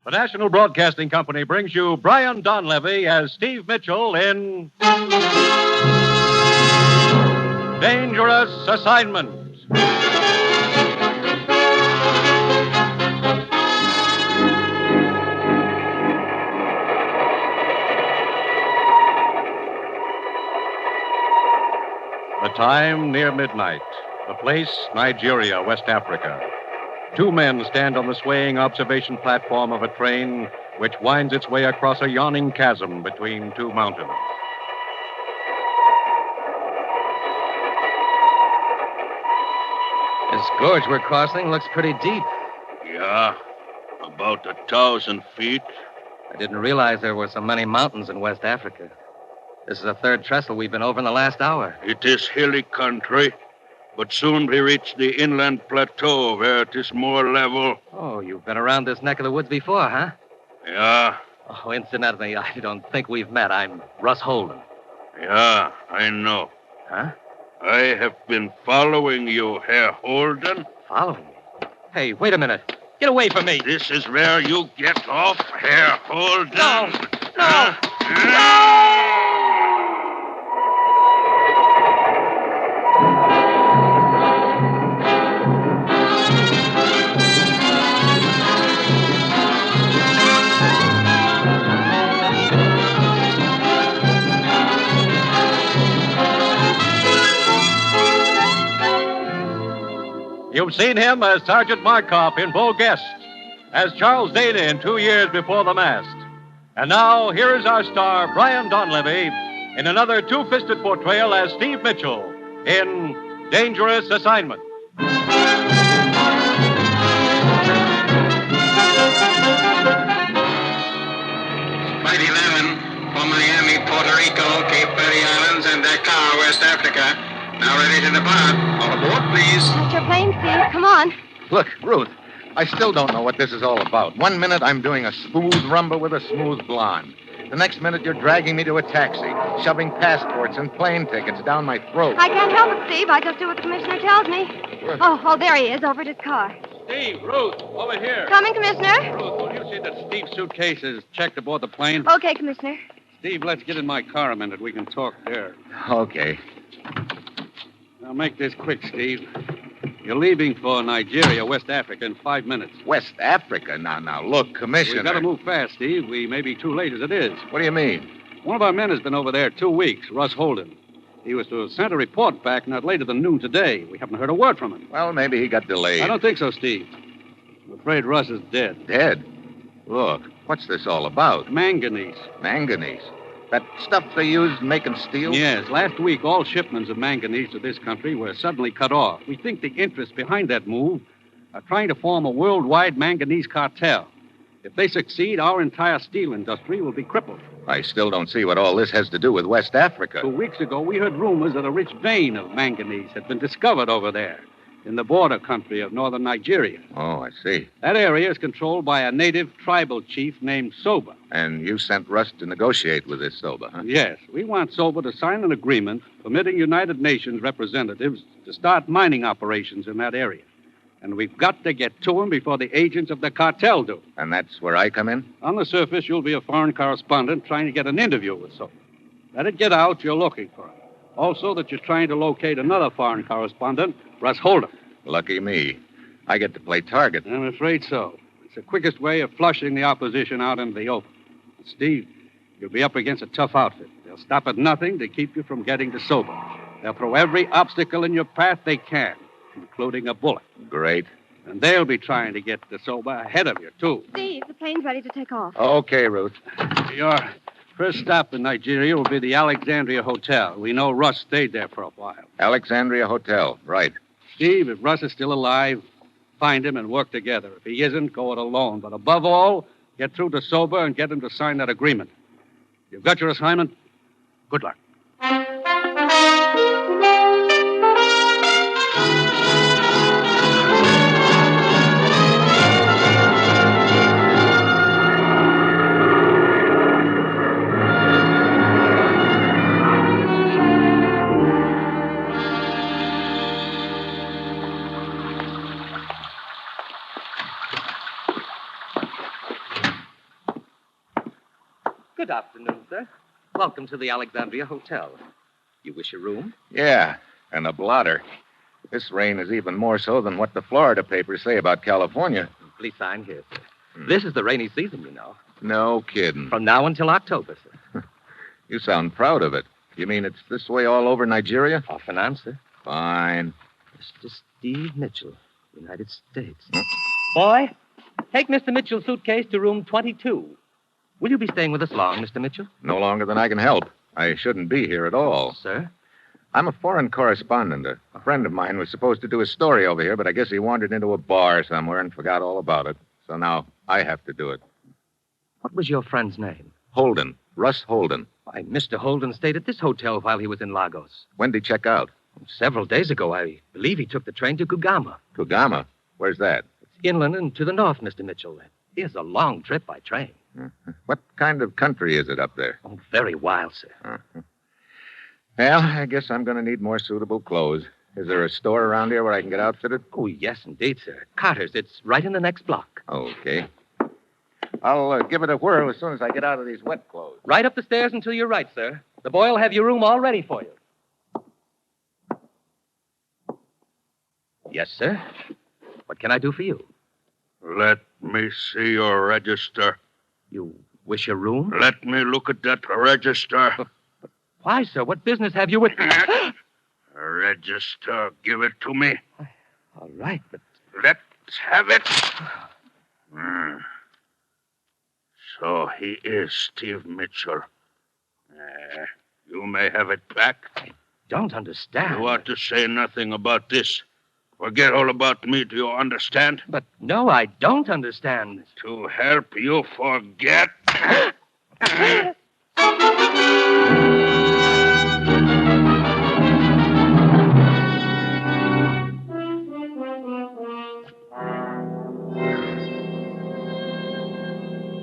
The National Broadcasting Company brings you Brian Donlevy as Steve Mitchell in Dangerous Assignment. The time near midnight. The place, Nigeria, West Africa. Two men stand on the swaying observation platform of a train which winds its way across a yawning chasm between two mountains. This gorge we're crossing looks pretty deep. Yeah, about 1,000 feet. I didn't realize there were so many mountains in West Africa. This is the third trestle we've been over in the last hour. It is hilly country, but soon we reach the inland plateau where it is more level. Oh, you've been around this neck of the woods before, huh? Yeah, Oh, incidentally, I don't think we've met. I'm Russ Holden. yeah, I know. Huh? I have been following you, Herr Holden. Following me? Hey, wait a minute. Get away from me. This is where you get off, Herr Holden. No! No! You've seen him as Sergeant Markoff in Beau Guest, as Charles Dana in 2 Years Before the Mast. And now, here is our star, Brian Donlevy, in another two-fisted portrayal as Steve Mitchell in Dangerous Assignment. Flight 11 from Miami, Puerto Rico, Cape Verde Islands, and Dakar, West Africa. Now ready to depart. All aboard, please. That's your plane, Steve. Come on. Look, Ruth, I still don't know what this is all about. 1 minute I'm doing a smooth rumba with a smooth blonde. The next minute you're dragging me to a taxi, shoving passports and plane tickets down my throat. I can't help it, Steve. I just do what the commissioner tells me. Oh, there he is, over at his car. Steve, Ruth, over here. Coming, Commissioner? Ruth, will you see that Steve's suitcase is checked aboard the plane? Okay, Commissioner. Steve, let's get in my car a minute. We can talk there. Okay. Now, make this quick, Steve. You're leaving for Nigeria, West Africa, in 5 minutes. West Africa? Now, look, Commissioner. We've got to move fast, Steve. We may be too late as it is. What do you mean? One of our men has been over there 2 weeks, Russ Holden. He was to have sent a report back not later than noon today. We haven't heard a word from him. Well, maybe he got delayed. I don't think so, Steve. I'm afraid Russ is dead. Dead? Look, what's this all about? Manganese. Manganese. That stuff they use making steel? Yes, last week all shipments of manganese to this country were suddenly cut off. We think the interests behind that move are trying to form a worldwide manganese cartel. If they succeed, our entire steel industry will be crippled. I still don't see what all this has to do with West Africa. 2 weeks ago, we heard rumors that a rich vein of manganese had been discovered over there in the border country of northern Nigeria. Oh, I see. That area is controlled by a native tribal chief named Soba. And you sent Russ to negotiate with this Soba, huh? Yes, we want Soba to sign an agreement permitting United Nations representatives to start mining operations in that area. And we've got to get to him before the agents of the cartel do. And that's where I come in? On the surface, you'll be a foreign correspondent trying to get an interview with Soba. Let it get out you're looking for him. Also, that you're trying to locate another foreign correspondent, Russ Holden. Lucky me. I get to play target. I'm afraid so. It's the quickest way of flushing the opposition out into the open. Steve, you'll be up against a tough outfit. They'll stop at nothing to keep you from getting to Soba. They'll throw every obstacle in your path they can, including a bullet. Great. And they'll be trying to get to Soba ahead of you, too. Steve, the plane's ready to take off. Okay, Ruth. Your first stop in Nigeria will be the Alexandria Hotel. We know Russ stayed there for a while. Alexandria Hotel, right. Steve, if Russ is still alive, find him and work together. If he isn't, go it alone. But above all, get through to Soba and get him to sign that agreement. You've got your assignment. Good luck. Good afternoon, sir. Welcome to the Alexandria Hotel. You wish a room? Yeah, and a blotter. This rain is even more so than what the Florida papers say about California. Please sign here, sir. This is the rainy season, you know. No kidding. From now until October, sir. You sound proud of it. You mean it's this way all over Nigeria? Off and on, sir. Fine. Mr. Steve Mitchell, United States. Boy, take Mr. Mitchell's suitcase to room 22. Will you be staying with us long, Mr. Mitchell? No longer than I can help. I shouldn't be here at all. Sir? I'm a foreign correspondent. A friend of mine was supposed to do a story over here, but I guess he wandered into a bar somewhere and forgot all about it. So now I have to do it. What was your friend's name? Holden. Russ Holden. Why, Mr. Holden stayed at this hotel while he was in Lagos. When did he check out? Several days ago, I believe he took the train to Kugama. Kugama? Where's that? It's inland and to the north, Mr. Mitchell. It is a long trip by train. What kind of country is it up there? Oh, very wild, sir. Well, I guess I'm going to need more suitable clothes. Is there a store around here where I can get outfitted? Oh, yes, indeed, sir. Carter's. It's right in the next block. Okay. I'll give it a whirl as soon as I get out of these wet clothes. Right up the stairs and to your right, sir. The boy will have your room all ready for you. Yes, sir. What can I do for you? Let me see your register. You wish a room? Let me look at that register. Why, sir? What business have you with... Register. Give it to me. All right, but... Let's have it. So he is Steve Mitchell. You may have it back. I don't understand. You ought to say nothing about this. Forget all about me, do you understand? But no, I don't understand. To help you forget.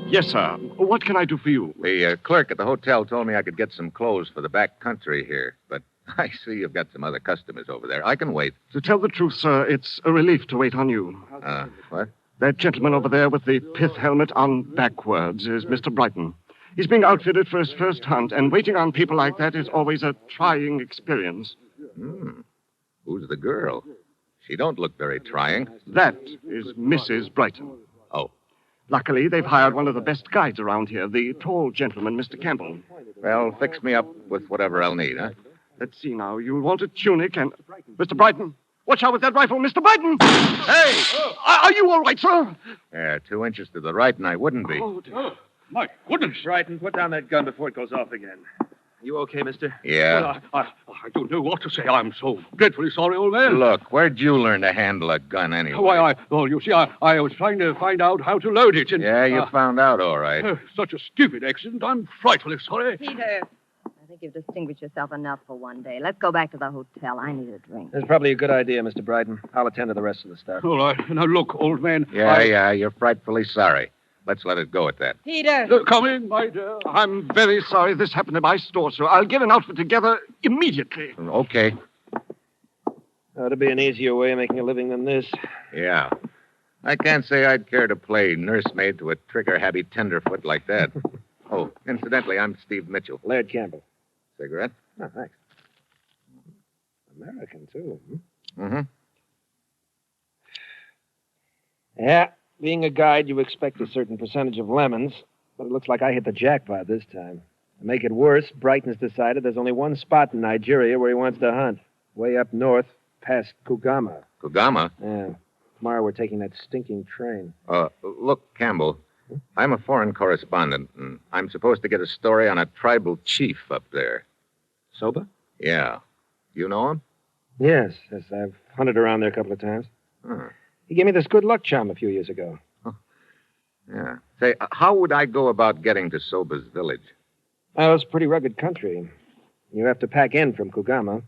Yes, sir. What can I do for you? The clerk at the hotel told me I could get some clothes for the back country here, but I see you've got some other customers over there. I can wait. To tell the truth, sir, it's a relief to wait on you. What? That gentleman over there with the pith helmet on backwards is Mr. Brighton. He's being outfitted for his first hunt, and waiting on people like that is always a trying experience. Who's the girl? She don't look very trying. That is Mrs. Brighton. Oh. Luckily, they've hired one of the best guides around here, the tall gentleman, Mr. Campbell. Well, fix me up with whatever I'll need, huh? Let's see now. You'll want a tunic and... Mr. Brighton, watch out with that rifle, Mr. Brighton! Hey! Are you all right, sir? Yeah, 2 inches to the right, and I wouldn't be. Oh, dear. My goodness. Brighton, put down that gun before it goes off again. You okay, mister? Yeah. Well, I don't know what to say. I'm so dreadfully sorry, old man. Look, where'd you learn to handle a gun anyway? Why, you see, I was trying to find out how to load it. And, Yeah, you found out all right. Such a stupid accident. I'm frightfully sorry. Peter, I think you've distinguished yourself enough for one day. Let's go back to the hotel. I need a drink. That's probably a good idea, Mr. Brighton. I'll attend to the rest of the stuff. All right. Now, look, old man. Yeah, you're frightfully sorry. Let's let it go at that. Peter! Come in, my dear. I'm very sorry this happened in my store, sir. I'll get an outfit together immediately. Okay. That'd be an easier way of making a living than this. Yeah. I can't say I'd care to play nursemaid to a trigger-happy tenderfoot like that. Oh, incidentally, I'm Steve Mitchell. Laird Campbell. Cigarette? Oh, thanks. American, too. Mm-hmm. Yeah, being a guide, you expect a certain percentage of lemons, but it looks like I hit the jackpot this time. To make it worse, Brighton's decided there's only one spot in Nigeria where he wants to hunt. Way up north, past Kugama. Kugama? Yeah. Tomorrow we're taking that stinking train. Look, Campbell, I'm a foreign correspondent, and I'm supposed to get a story on a tribal chief up there. Soba? Yeah. You know him? Yes, I've hunted around there a couple of times. Huh. He gave me this good luck charm a few years ago. Yeah. Say, how would I go about getting to Soba's village? Oh, it's pretty rugged country. You have to pack in from Kugama.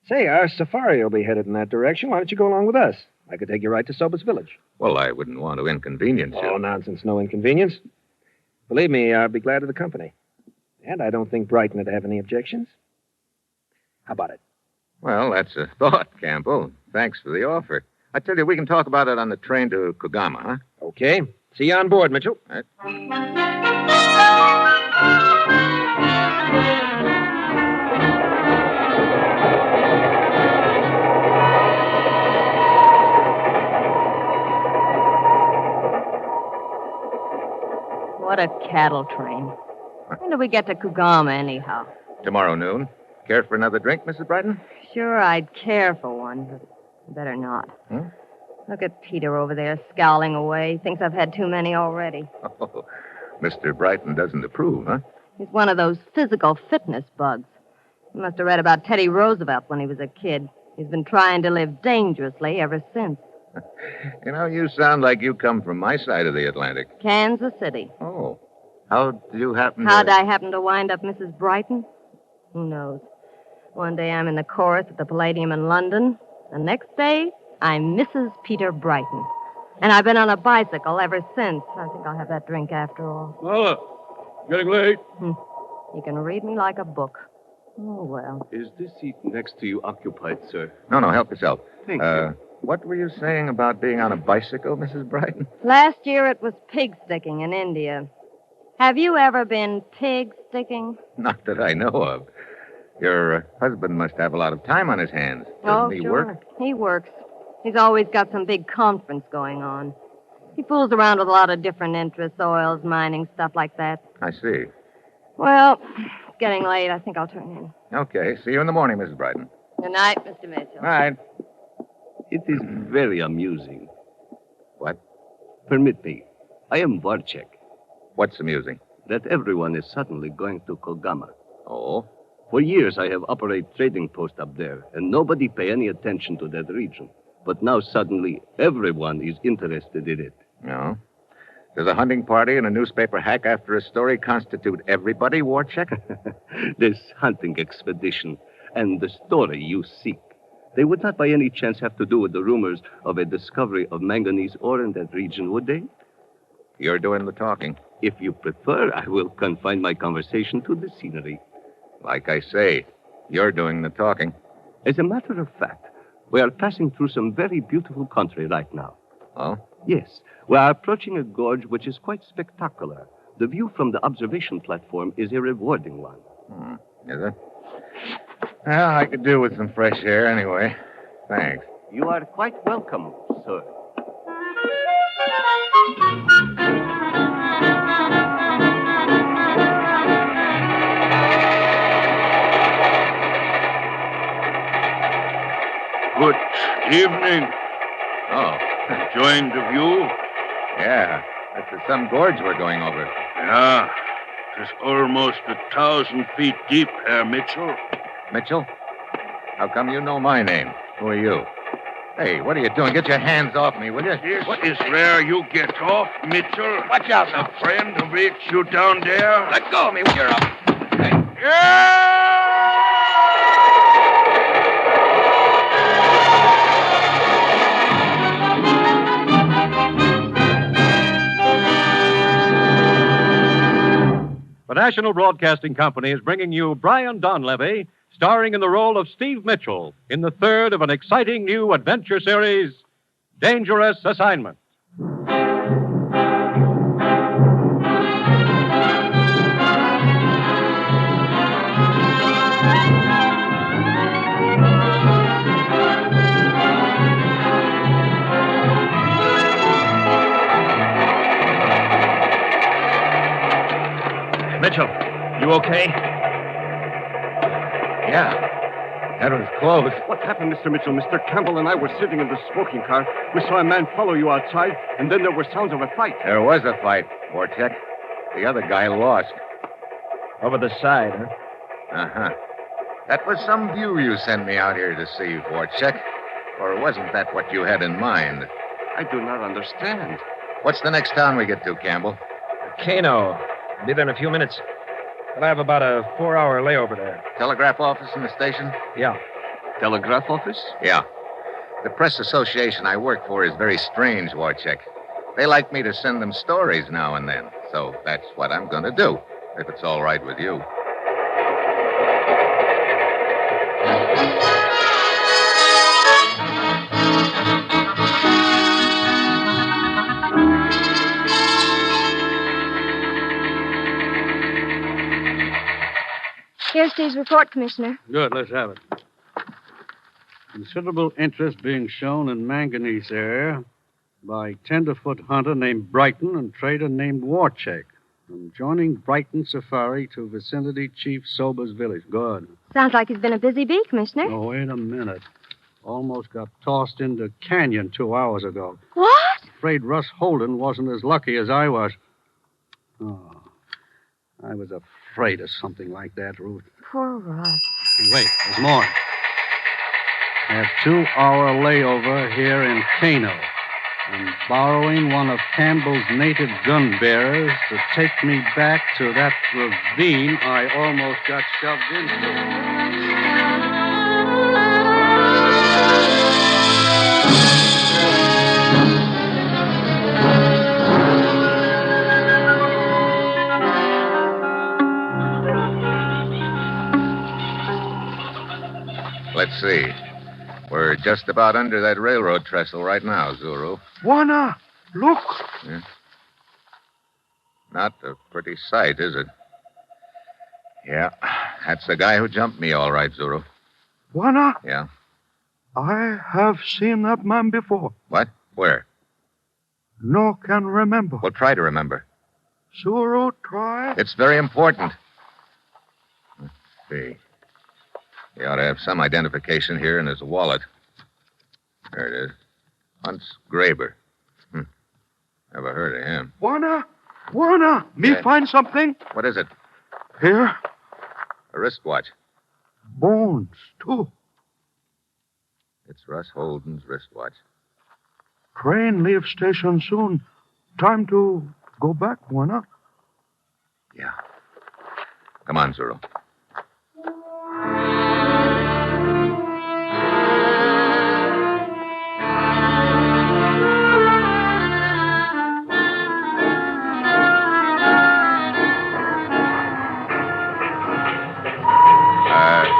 Say, our safari will be headed in that direction. Why don't you go along with us? I could take you right to Soba's village. Well, I wouldn't want to inconvenience you. Oh, nonsense. No inconvenience. Believe me, I'd be glad of the company. And I don't think Brighton would have any objections. How about it? Well, that's a thought, Campbell. Thanks for the offer. I tell you, we can talk about it on the train to Kugama, huh? Okay. See you on board, Mitchell. All right. What a cattle train. When do we get to Kugama, anyhow? Tomorrow noon. Care for another drink, Mrs. Brighton? Sure, I'd care for one, but better not. Hmm? Look at Peter over there scowling away. Thinks I've had too many already. Oh, Mr. Brighton doesn't approve, huh? He's one of those physical fitness bugs. He must have read about Teddy Roosevelt when he was a kid. He's been trying to live dangerously ever since. You know, you sound like you come from my side of the Atlantic. Kansas City. Oh. How'd you happen to... How'd I happen to wind up Mrs. Brighton? Who knows? One day I'm in the chorus at the Palladium in London. The next day, I'm Mrs. Peter Brighton. And I've been on a bicycle ever since. I think I'll have that drink after all. Lola, getting late. You can read me like a book. Oh, well. Is this seat next to you occupied, sir? No, help yourself. Thank you. What were you saying about being on a bicycle, Mrs. Brighton? Last year it was pig sticking in India. Have you ever been pig sticking? Not that I know of. Your husband must have a lot of time on his hands. Doesn't he sure. work? He works. He's always got some big conference going on. He fools around with a lot of different interests, oils, mining, stuff like that. I see. Well, it's getting late. I think I'll turn in. Okay. See you in the morning, Mrs. Brighton. Good night, Mr. Mitchell. All right. It is very amusing. What? Permit me. I am Warchek. What's amusing? That everyone is suddenly going to Kogama. Oh? For years, I have operated trading post up there, and nobody pay any attention to that region. But now, suddenly, everyone is interested in it. No. Does a hunting party and a newspaper hack after a story constitute everybody, Warchek? This hunting expedition and the story you seek, they would not by any chance have to do with the rumors of a discovery of manganese ore in that region, would they? You're doing the talking. If you prefer, I will confine my conversation to the scenery. Like I say, you're doing the talking. As a matter of fact, we are passing through some very beautiful country right now. Oh? Yes, we are approaching a gorge which is quite spectacular. The view from the observation platform is a rewarding one. Is it? Well, I could do with some fresh air anyway. Thanks. You are quite welcome, sir. Good evening. Oh. Enjoying the view? Yeah. That's some gorge we're going over. Yeah. It's almost 1,000 feet deep, Herr Mitchell. Mitchell? How come you know my name? Who are you? Hey, what are you doing? Get your hands off me, will you? What is where you get off, Mitchell? Watch out now. A friend of it, you down there? Let go of me when you're up. Hey. The National Broadcasting Company is bringing you Brian Donlevy, starring in the role of Steve Mitchell in the third of an exciting new adventure series, Dangerous Assignment. Mitchell, you okay? Yeah. That was close. What happened, Mr. Mitchell? Mr. Campbell and I were sitting in the smoking car. We saw a man follow you outside, and then there were sounds of a fight. There was a fight, Warchek. The other guy lost. Over the side, huh? Uh-huh. That was some view you sent me out here to see, Warchek. Or wasn't that what you had in mind? I do not understand. What's the next town we get to, Campbell? Kano. I'll be there in a few minutes. I'll have about a 4-hour layover there. Telegraph office in the station? Yeah. Telegraph office? Yeah. The press association I work for is very strange, Warchek. They like me to send them stories now and then. So that's what I'm going to do, if it's all right with you. Here's Steve's report, Commissioner. Good, let's have it. Considerable interest being shown in manganese area by tenderfoot hunter named Brighton and trader named Warcheck. From joining Brighton Safari to vicinity Chief Sober's village. Good. Sounds like he's been a busy bee, Commissioner. Oh, wait a minute. Almost got tossed into canyon 2 hours ago. What? Afraid Russ Holden wasn't as lucky as I was. Oh, I was afraid of something like that, Ruth. Poor Russ. Wait, there's more. I have 2-hour layover here in Kano. I'm borrowing one of Campbell's native gun bearers to take me back to that ravine I almost got shoved into. Let's see. We're just about under that railroad trestle right now, Zuru. Juana, look. Yeah. Not a pretty sight, is it? Yeah, that's the guy who jumped me, all right, Zuru. Juana, Yeah. I have seen that man before. What? Where? No can remember. Well, try to remember. Zuru, try. It's very important. Let's see. He ought to have some identification here in his wallet. There it is. Hunt's Graber. Never heard of him. Juana, me Yeah. find something. What is it? Here, A wristwatch. bones, too. It's Russ Holden's wristwatch. Train leaves station soon. Time to go back, Juana. Yeah. Come on, Zuru.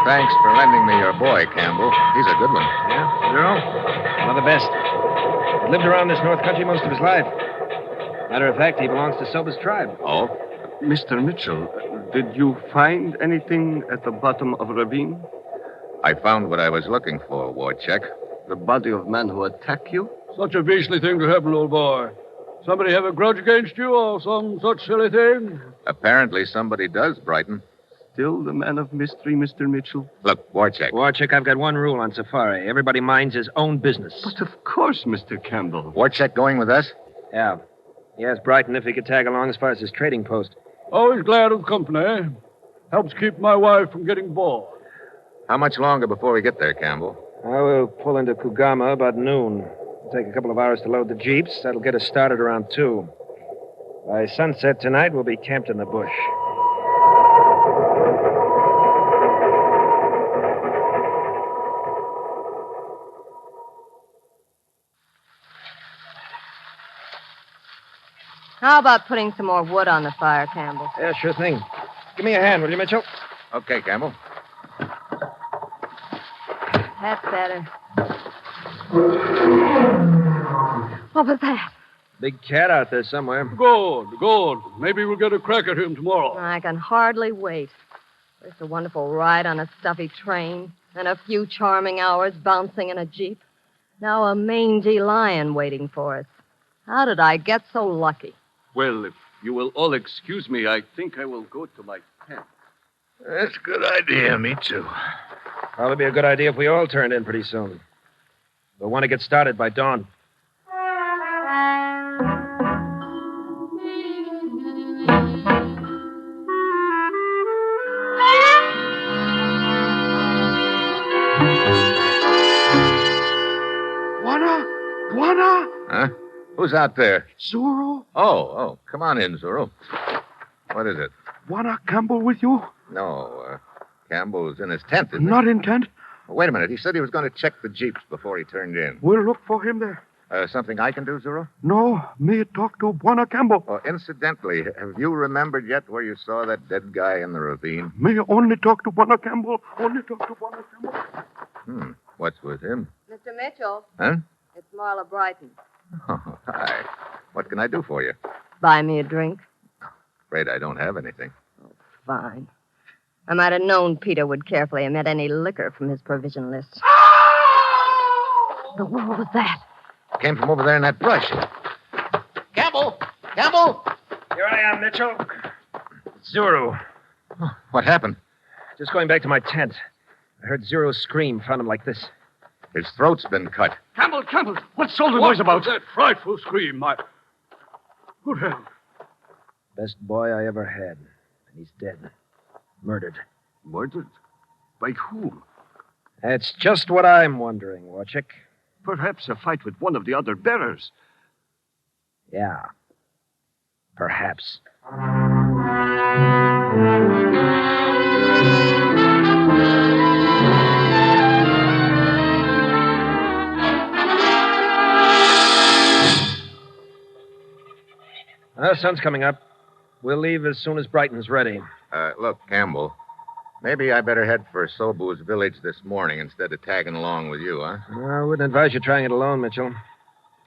Thanks for lending me your boy, Campbell. He's a good one. Yeah, Zero? One of the best. He lived around this north country most of his life. Matter of fact, he belongs to Soba's tribe. Oh? Mr. Mitchell, did you find anything at the bottom of a ravine? I found what I was looking for, Warcheck. The body of man who attacked you? Such a beastly thing to happen, old boy. Somebody have a grudge against you or some such silly thing? Apparently somebody does, Brighton. Still the man of mystery, Mr. Mitchell? Look, Warcheck. Warchick, I've got one rule on safari. Everybody minds his own business. But of course, Mr. Campbell. Warcheck going with us? Yeah. He asked Brighton if he could tag along as far as his trading post. Always glad of company. Helps keep my wife from getting bored. How much longer before we get there, Campbell? I will pull into Kugama about noon. It'll take a couple of hours to load the jeeps. That'll get us started around 2. By sunset tonight, we'll be camped in the bush. How about putting some more wood on the fire, Campbell? Yeah, sure thing. Give me a hand, will you, Mitchell? Okay, Campbell. That's better. What was that? Big cat out there somewhere. Good. Maybe we'll get a crack at him tomorrow. I can hardly wait. First a wonderful ride on a stuffy train, then a few charming hours bouncing in a jeep. Now a mangy lion waiting for us. How did I get so lucky? Well, if you will all excuse me, I think I will go to my tent. That's a good idea. Me too. Probably be a good idea if we all turned in pretty soon. We'll want to get started by dawn. Juana! Huh? Who's out there? Zuru? Oh, come on in, Zuru. What is it? Juana Campbell with you? No, Campbell's in his tent, isn't Not in tent. he? Wait a minute. He said he was going to check the jeeps before he turned in. We'll look for him there. Something I can do, Zuru? No, me talk to Juana Campbell. Oh, incidentally, have you remembered yet where you saw that dead guy in the ravine? Me only talk to Juana Campbell. Only talk to Juana Campbell. What's with him? Mr. Mitchell, Huh? it's Marla Brighton. Oh, hi. What can I do for you? Buy me a drink. Afraid I don't have anything. Fine. I might have known Peter would carefully omit any liquor from his provision list. The world was that? Came from over there in that brush. Campbell! Campbell! Here I am, Mitchell. Zuru. What happened? Just going back to my tent. I heard Zuru scream, found him like this. His throat's been cut. Campbell, what's all the noise about? That frightful scream. Good hell. Best boy I ever had. And he's dead. Murdered. Murdered? By whom? That's just what I'm wondering, Warchick. Perhaps a fight with one of the other bearers. Yeah. Perhaps. Sun's coming up. We'll leave as soon as Brighton's ready. Look, Campbell, maybe I better head for Sobu's village this morning instead of tagging along with you, huh? I wouldn't advise you trying it alone, Mitchell.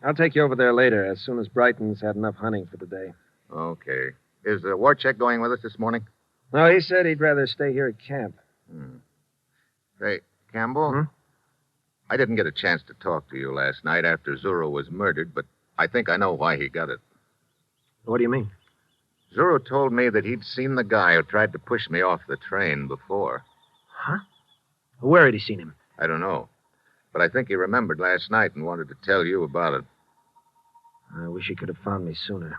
I'll take you over there later, as soon as Brighton's had enough hunting for the day. Okay. Is Warcheck going with us this morning? No, he said he'd rather stay here at camp. Say, Campbell, I didn't get a chance to talk to you last night after Zuru was murdered, but I think I know why he got it. What do you mean? Zuru told me that he'd seen the guy who tried to push me off the train before. Huh? Where had he seen him? I don't know. But I think he remembered last night and wanted to tell you about it. I wish he could have found me sooner.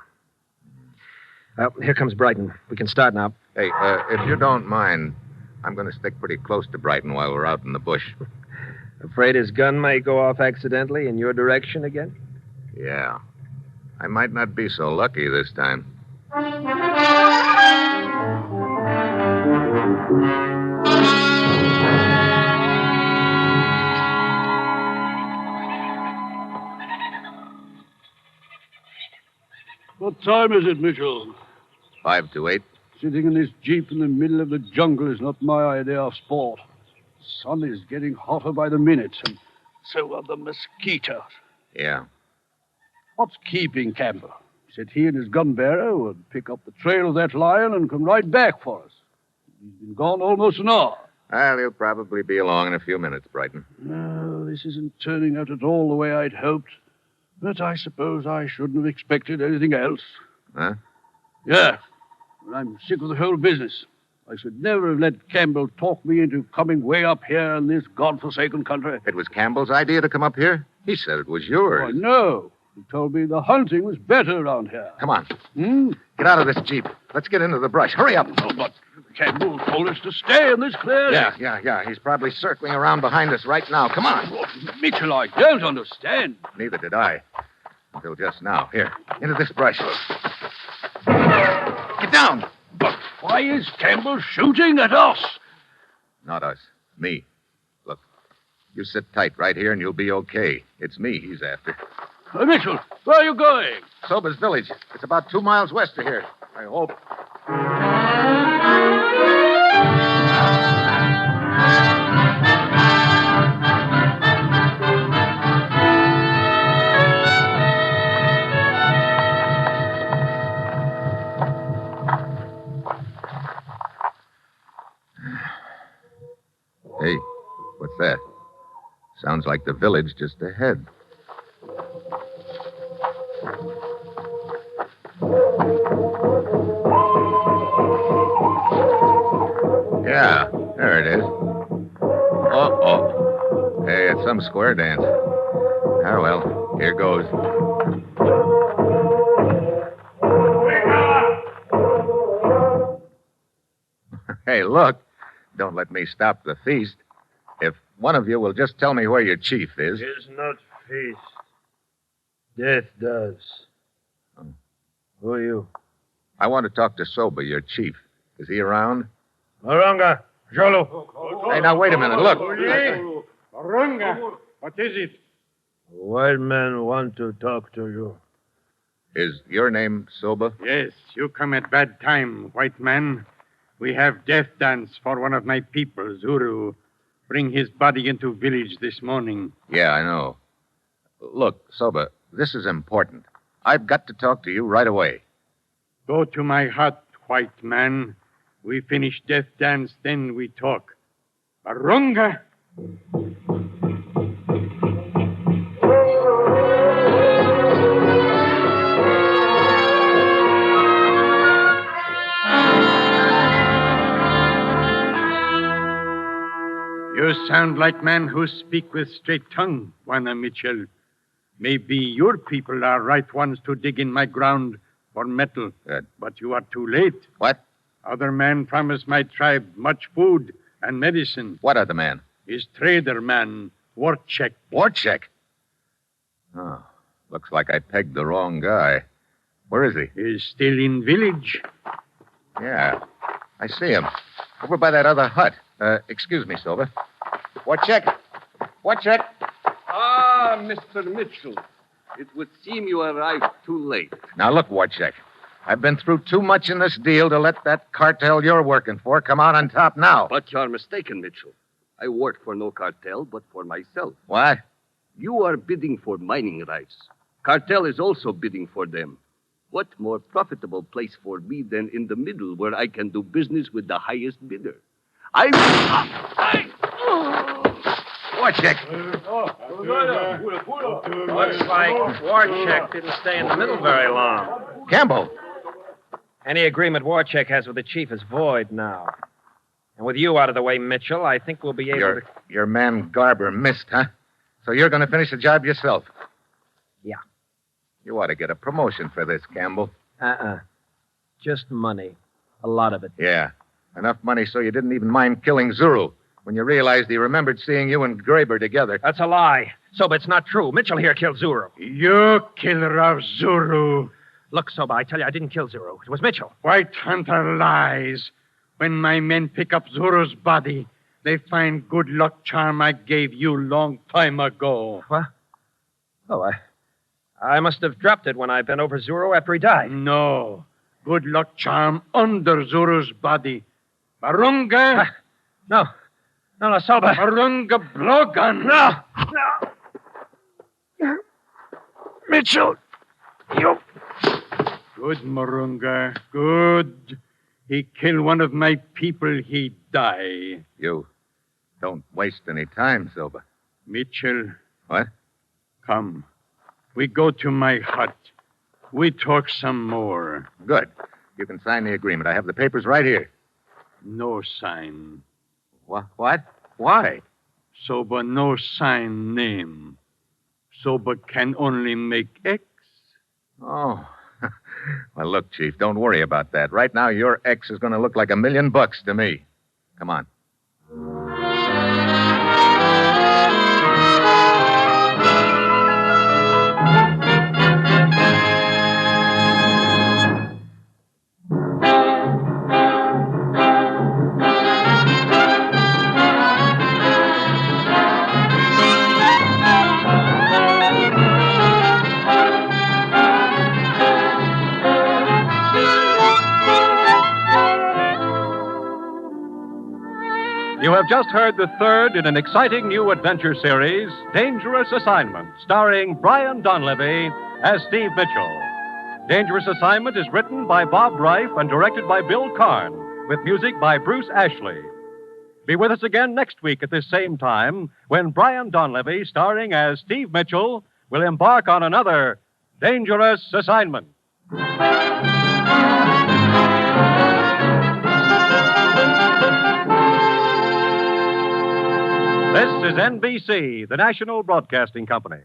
Well, here comes Brighton. We can start now. Hey, if you don't mind, I'm going to stick pretty close to Brighton while we're out in the bush. Afraid his gun might go off accidentally in your direction again? Yeah. I might not be so lucky this time. What time is it, Mitchell? 5 to 8. Sitting in this jeep in the middle of the jungle is not my idea of sport. The sun is getting hotter by the minute, and so are the mosquitoes. Yeah. What's keeping Campbell? He said he and his gun bearer would pick up the trail of that lion and come right back for us. He's been gone almost an hour. Well, he'll probably be along in a few minutes, Brighton. No, this isn't turning out at all the way I'd hoped. But I suppose I shouldn't have expected anything else. Huh? Yeah. I'm sick of the whole business. I should never have let Campbell talk me into coming way up here in this godforsaken country. It was Campbell's idea to come up here? He said it was yours. Oh, no. He told me the hunting was better around here. Come on. Get out of this jeep. Let's get into the brush. Hurry up. Oh, but Campbell told us to stay in this clearing. Yeah. He's probably circling around behind us right now. Come on. Oh, Mitchell, I don't understand. Neither did I. Until just now. Here, into this brush. Get down. But why is Campbell shooting at us? Not us. Me. Look, you sit tight right here and you'll be okay. It's me he's after. Mitchell, where are you going? Soba's village. It's about 2 miles west of here. I hope. Hey, what's that? Sounds like the village just ahead. Yeah, there it is. Uh-oh. Hey, it's some square dance. Ah, well, here goes. Hey, look. Don't let me stop the feast. If one of you will just tell me where your chief is. Is not feast. Death does. Who are you? I want to talk to Soba, your chief. Is he around? Maranga, Jolo. Hey, now, wait a minute. Look. Maranga, what is it? A white man want to talk to you. Is your name Soba? Yes, you come at bad time, white man. We have death dance for one of my people, Zuru. Bring his body into village this morning. Yeah, I know. Look, Soba, this is important. I've got to talk to you right away. Go to my hut, white man. We finish death dance, then we talk. Barunga! You sound like men who speak with straight tongue, Juana Mitchell. Maybe your people are right ones to dig in my ground for metal. Good. But you are too late. What? Other man promised my tribe much food and medicine. What other man? His trader man, Warchek. Warchek? Oh, looks like I pegged the wrong guy. Where is he? He's still in village. Yeah, I see him. Over by that other hut. Excuse me, Silver. Warchek. Warchek. Ah, Mr. Mitchell. It would seem you arrived too late. Now, look, Warchek. I've been through too much in this deal to let that cartel you're working for come out on top now. But you're mistaken, Mitchell. I work for no cartel, but for myself. What? You are bidding for mining rights. Cartel is also bidding for them. What more profitable place for me than in the middle where I can do business with the highest bidder? Warchek. Looks like Warchek didn't stay in the middle very long. Campbell. Any agreement Warchek has with the chief is void now. And with you out of the way, Mitchell, I think we'll be able to... Your man Garber missed, huh? So you're going to finish the job yourself? Yeah. You ought to get a promotion for this, Campbell. Just money. A lot of it. Yeah. Enough money so you didn't even mind killing Zuru when you realized he remembered seeing you and Graber together. That's a lie. Soba, it's not true. Mitchell here killed Zuru. You killer of Zuru. Look, Soba, I tell you, I didn't kill Zuru. It was Mitchell. White Hunter lies. When my men pick up Zuru's body, they find good luck charm I gave you long time ago. What? Oh, I must have dropped it when I bent over Zuru after he died. No. Good luck charm under Zuru's body. Barunga? No, Soba. Barunga blowgun. No. Mitchell, you... Good, Marunga. Good. He killed one of my people, he die. You don't waste any time, Silva. Mitchell. What? Come. We go to my hut. We talk some more. Good. You can sign the agreement. I have the papers right here. No sign. What? Why? Soba no sign name. Soba can only make X. Oh. Well, look, Chief, don't worry about that. Right now, your X is going to look like $1 million to me. Come on. You have just heard the third in an exciting new adventure series, Dangerous Assignment, starring Brian Donlevy as Steve Mitchell. Dangerous Assignment is written by Bob Reif and directed by Bill Karn, with music by Bruce Ashley. Be with us again next week at this same time when Brian Donlevy, starring as Steve Mitchell, will embark on another Dangerous Assignment. This is NBC, the national broadcasting company.